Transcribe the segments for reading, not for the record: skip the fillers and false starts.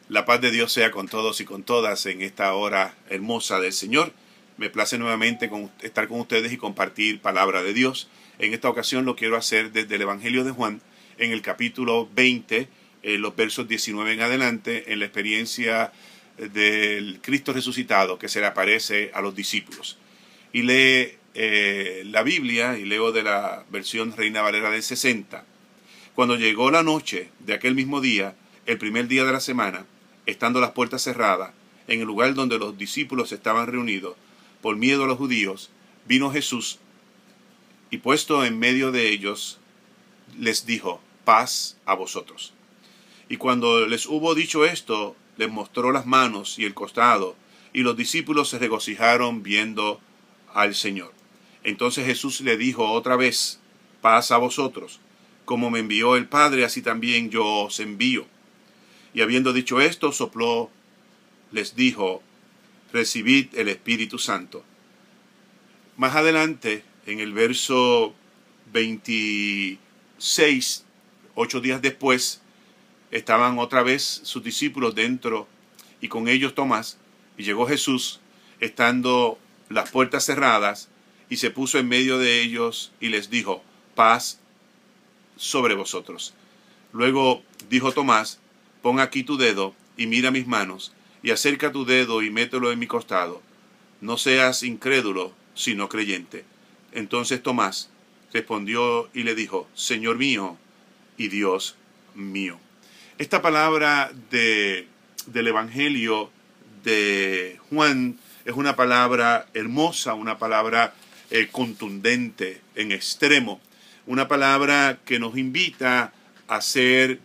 La paz de Dios sea con todos y con todas en esta hora hermosa del Señor. Me place nuevamente estar con ustedes y compartir palabra de Dios. En esta ocasión lo quiero hacer desde el Evangelio de Juan, en el capítulo 20, los versos 19 en adelante, en la experiencia del Cristo resucitado que se le aparece a los discípulos. Y lee la Biblia, y leo de la versión Reina Valera del 60. Cuando llegó la noche de aquel mismo día, el primer día de la semana, estando las puertas cerradas, en el lugar donde los discípulos estaban reunidos, por miedo a los judíos, vino Jesús y puesto en medio de ellos, les dijo: paz a vosotros. Y cuando les hubo dicho esto, les mostró las manos y el costado, y los discípulos se regocijaron viendo al Señor. Entonces Jesús le dijo otra vez: paz a vosotros. Como me envió el Padre, así también yo os envío. Y habiendo dicho esto, sopló, les dijo: recibid el Espíritu Santo. Más adelante, en el verso 26, 8 días después, estaban otra vez sus discípulos dentro y con ellos Tomás. Y llegó Jesús, estando las puertas cerradas, y se puso en medio de ellos y les dijo: paz sobre vosotros. Luego dijo Tomás: pon aquí tu dedo y mira mis manos, y acerca tu dedo y mételo en mi costado. No seas incrédulo, sino creyente. Entonces Tomás respondió y le dijo: Señor mío y Dios mío. Esta palabra del Evangelio de Juan es una palabra hermosa, una palabra contundente en extremo, una palabra que nos invita a hacer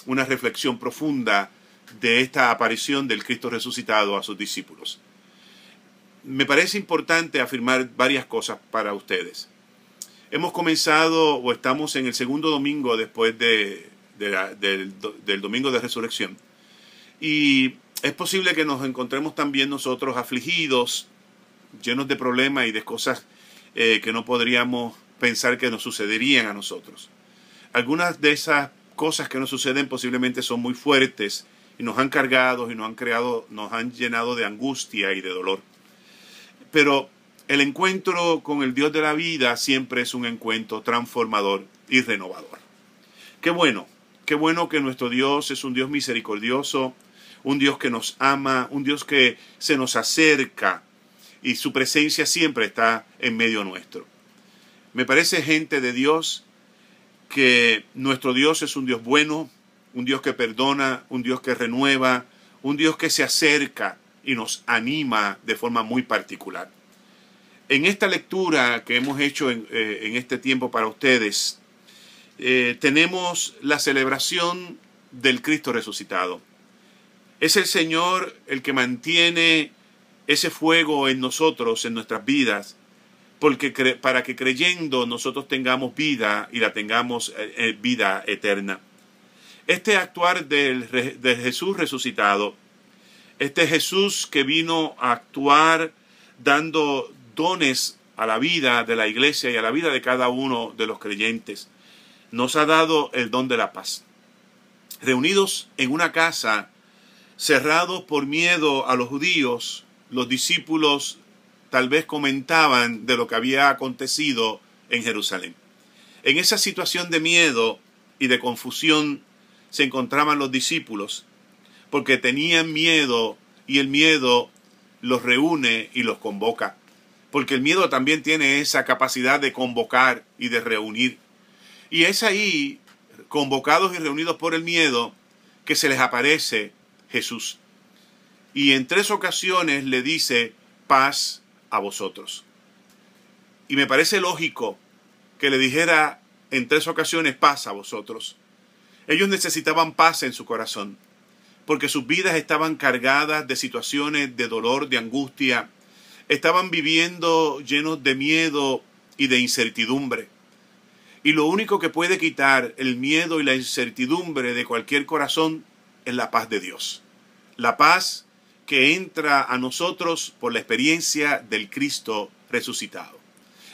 una reflexión profunda de esta aparición del Cristo resucitado a sus discípulos. Me parece importante afirmar varias cosas para ustedes. Hemos comenzado o estamos en el segundo domingo después del domingo de resurrección. Y es posible que nos encontremos también nosotros afligidos, llenos de problemas y de cosas que no podríamos pensar que nos sucederían a nosotros. Algunas de esas cosas que nos suceden posiblemente son muy fuertes y nos han cargado y nos han llenado de angustia y de dolor. Pero el encuentro con el Dios de la vida siempre es un encuentro transformador y renovador. Qué bueno que nuestro Dios es un Dios misericordioso, un Dios que nos ama, un Dios que se nos acerca y su presencia siempre está en medio nuestro. Me parece, gente de Dios, que nuestro Dios es un Dios bueno, un Dios que perdona, un Dios que renueva, un Dios que se acerca y nos anima de forma muy particular. En esta lectura que hemos hecho en este tiempo para ustedes, tenemos la celebración del Cristo resucitado. Es el Señor el que mantiene ese fuego en nosotros, en nuestras vidas, para que creyendo nosotros tengamos vida y la tengamos vida eterna. Este actuar de Jesús resucitado, este Jesús que vino a actuar dando dones a la vida de la iglesia y a la vida de cada uno de los creyentes, nos ha dado el don de la paz. Reunidos en una casa, cerrados por miedo a los judíos, los discípulos tal vez comentaban de lo que había acontecido en Jerusalén. En esa situación de miedo y de confusión se encontraban los discípulos, porque tenían miedo y el miedo los reúne y los convoca. Porque el miedo también tiene esa capacidad de convocar y de reunir. Y es ahí, convocados y reunidos por el miedo, que se les aparece Jesús. Y en 3 ocasiones le dice: paz a vosotros. Y me parece lógico que le dijera en 3 ocasiones: paz a vosotros. Ellos necesitaban paz en su corazón, porque sus vidas estaban cargadas de situaciones de dolor, de angustia. Estaban viviendo llenos de miedo y de incertidumbre. Y lo único que puede quitar el miedo y la incertidumbre de cualquier corazón es la paz de Dios. La paz que entra a nosotros por la experiencia del Cristo resucitado.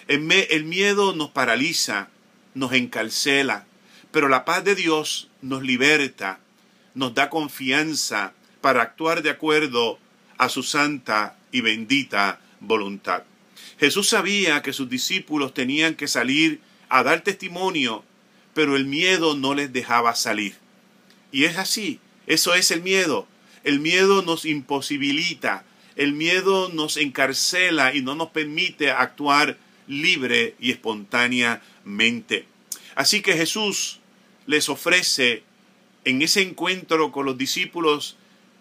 El miedo nos paraliza, nos encarcela, pero la paz de Dios nos liberta, nos da confianza para actuar de acuerdo a su santa y bendita voluntad. Jesús sabía que sus discípulos tenían que salir a dar testimonio, pero el miedo no les dejaba salir. Y es así, eso es el miedo. El miedo nos imposibilita, el miedo nos encarcela y no nos permite actuar libre y espontáneamente. Así que Jesús les ofrece en ese encuentro con los discípulos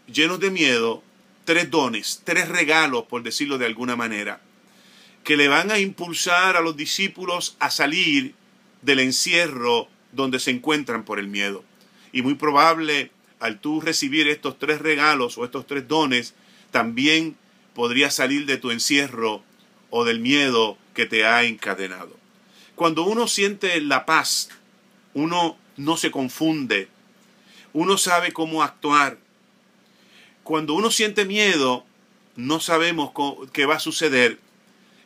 llenos de miedo 3 dones, 3 regalos, por decirlo de alguna manera, que le van a impulsar a los discípulos a salir del encierro donde se encuentran por el miedo. Y muy probable, al tú recibir estos 3 regalos o estos 3 dones, también podrías salir de tu encierro o del miedo que te ha encadenado. Cuando uno siente la paz, uno no se confunde, uno sabe cómo actuar. Cuando uno siente miedo, no sabemos qué va a suceder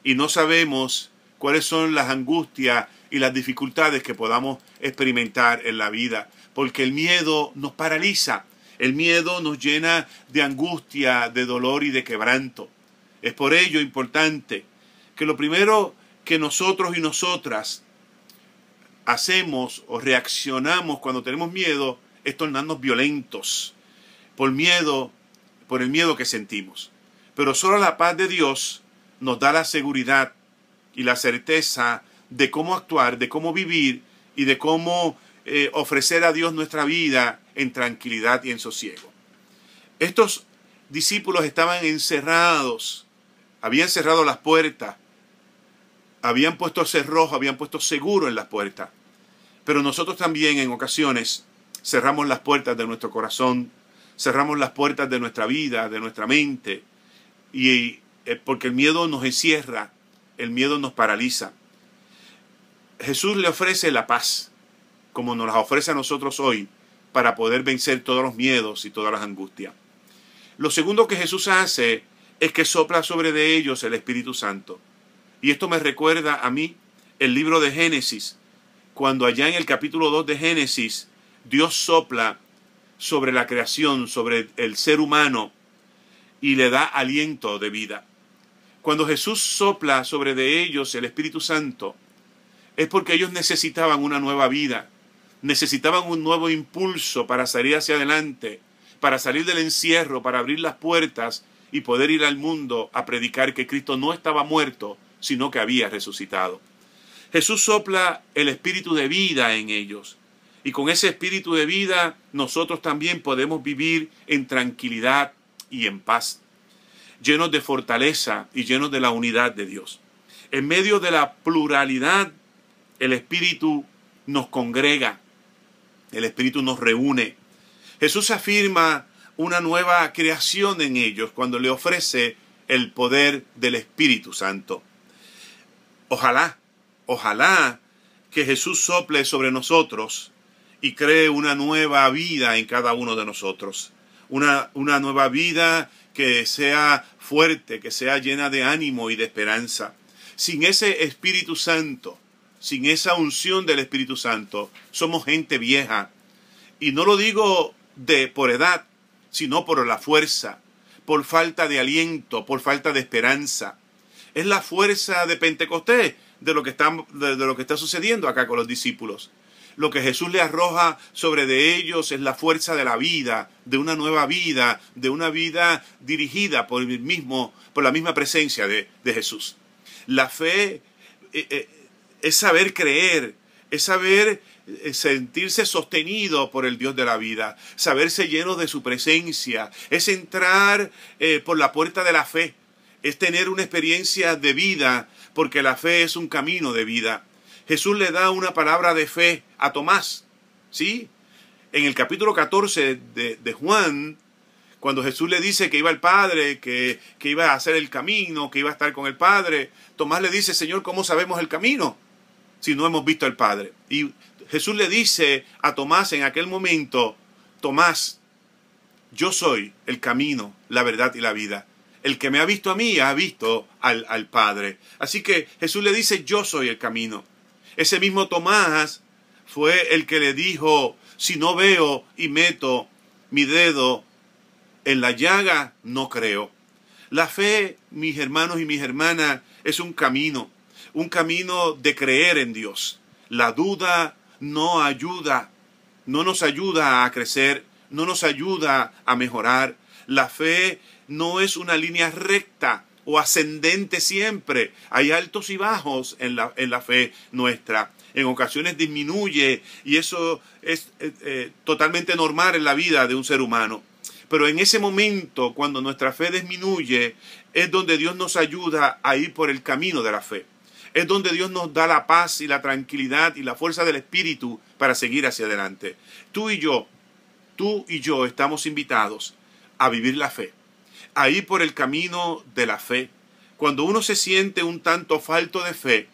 y no sabemos cuáles son las angustias y las dificultades que podamos experimentar en la vida, porque el miedo nos paraliza, el miedo nos llena de angustia, de dolor y de quebranto. Es por ello importante que lo primero que nosotros y nosotras hacemos o reaccionamos cuando tenemos miedo es tornarnos violentos por el miedo que sentimos. Pero solo la paz de Dios nos da la seguridad y la certeza de cómo actuar, de cómo vivir y de cómo ofrecer a Dios nuestra vida en tranquilidad y en sosiego. Estos discípulos estaban encerrados, habían cerrado las puertas, habían puesto cerrojo, habían puesto seguro en las puertas. Pero nosotros también en ocasiones cerramos las puertas de nuestro corazón, cerramos las puertas de nuestra vida, de nuestra mente, y porque el miedo nos encierra, el miedo nos paraliza. Jesús le ofrece la paz, como nos la ofrece a nosotros hoy, para poder vencer todos los miedos y todas las angustias. Lo segundo que Jesús hace es que sopla sobre de ellos el Espíritu Santo. Y esto me recuerda a mí el libro de Génesis, cuando allá en el capítulo 2 de Génesis, Dios sopla sobre la creación, sobre el ser humano, y le da aliento de vida. Cuando Jesús sopla sobre de ellos el Espíritu Santo, es porque ellos necesitaban una nueva vida, necesitaban un nuevo impulso para salir hacia adelante, para salir del encierro, para abrir las puertas y poder ir al mundo a predicar que Cristo no estaba muerto, sino que había resucitado. Jesús sopla el espíritu de vida en ellos, y con ese espíritu de vida nosotros también podemos vivir en tranquilidad y en paz, llenos de fortaleza y llenos de la unidad de Dios. En medio de la pluralidad, el Espíritu nos congrega, el Espíritu nos reúne. Jesús afirma una nueva creación en ellos cuando le ofrece el poder del Espíritu Santo. Ojalá que Jesús sople sobre nosotros y cree una nueva vida en cada uno de nosotros. Una nueva vida que sea fuerte, que sea llena de ánimo y de esperanza. Sin ese Espíritu Santo, sin esa unción del Espíritu Santo, somos gente vieja. Y no lo digo por edad, sino por la fuerza, por falta de aliento, por falta de esperanza. Es la fuerza de Pentecostés de lo que está sucediendo acá con los discípulos. Lo que Jesús le arroja sobre de ellos es la fuerza de la vida, de una nueva vida, de una vida dirigida por la misma presencia de Jesús. La fe es saber creer, es saber sentirse sostenido por el Dios de la vida, saberse lleno de su presencia, es entrar por la puerta de la fe, es tener una experiencia de vida, porque la fe es un camino de vida. Jesús le da una palabra de fe a Tomás, ¿sí? En el capítulo 14 de Juan, cuando Jesús le dice que iba al Padre, que iba a hacer el camino, que iba a estar con el Padre, Tomás le dice, Señor, ¿cómo sabemos el camino si no hemos visto al Padre? Y Jesús le dice a Tomás en aquel momento, Tomás, yo soy el camino, la verdad y la vida. El que me ha visto a mí ha visto al Padre. Así que Jesús le dice, yo soy el camino. Ese mismo Tomás fue el que le dijo, si no veo y meto mi dedo en la llaga no creo. La fe, mis hermanos y mis hermanas, es un camino de creer en Dios. La duda no ayuda, no nos ayuda a crecer, no nos ayuda a mejorar. La fe no es una línea recta o ascendente siempre. Hay altos y bajos en la fe nuestra. En ocasiones disminuye y eso es totalmente normal en la vida de un ser humano. Pero en ese momento, cuando nuestra fe disminuye, es donde Dios nos ayuda a ir por el camino de la fe. Es donde Dios nos da la paz y la tranquilidad y la fuerza del Espíritu para seguir hacia adelante. Tú y yo estamos invitados a vivir la fe, a ir por el camino de la fe. Cuando uno se siente un tanto falto de fe,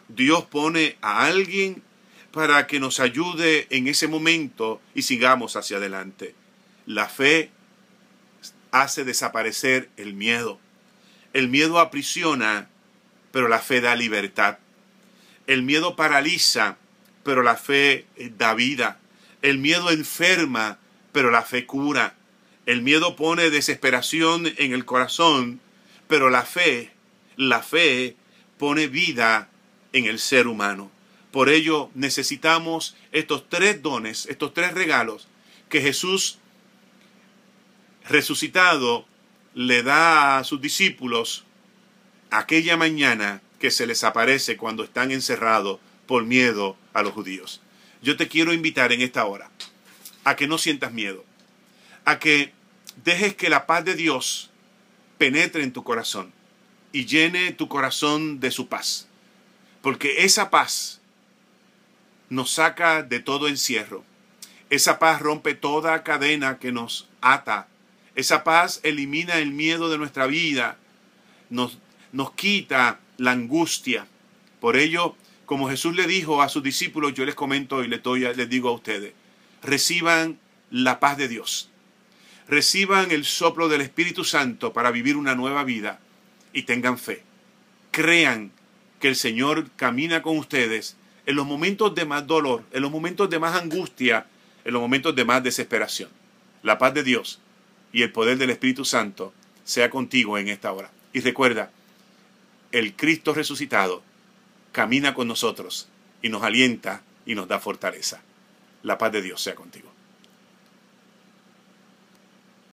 Dios pone a alguien para que nos ayude en ese momento y sigamos hacia adelante. La fe hace desaparecer el miedo. El miedo aprisiona, pero la fe da libertad. El miedo paraliza, pero la fe da vida. El miedo enferma, pero la fe cura. El miedo pone desesperación en el corazón, pero la fe pone vida en el ser humano. Por ello necesitamos estos 3 dones, estos 3 regalos que Jesús resucitado le da a sus discípulos aquella mañana que se les aparece cuando están encerrados por miedo a los judíos. Yo te quiero invitar en esta hora a que no sientas miedo, a que dejes que la paz de Dios penetre en tu corazón y llene tu corazón de su paz, porque esa paz nos saca de todo encierro. Esa paz rompe toda cadena que nos ata. Esa paz elimina el miedo de nuestra vida, nos quita la angustia. Por ello, como Jesús le dijo a sus discípulos, yo les comento y les digo a ustedes, reciban la paz de Dios. Reciban el soplo del Espíritu Santo para vivir una nueva vida y tengan fe. Crean que el Señor camina con ustedes en los momentos de más dolor, en los momentos de más angustia, en los momentos de más desesperación. La paz de Dios y el poder del Espíritu Santo sea contigo en esta hora. Y recuerda, el Cristo resucitado camina con nosotros y nos alienta y nos da fortaleza. La paz de Dios sea contigo.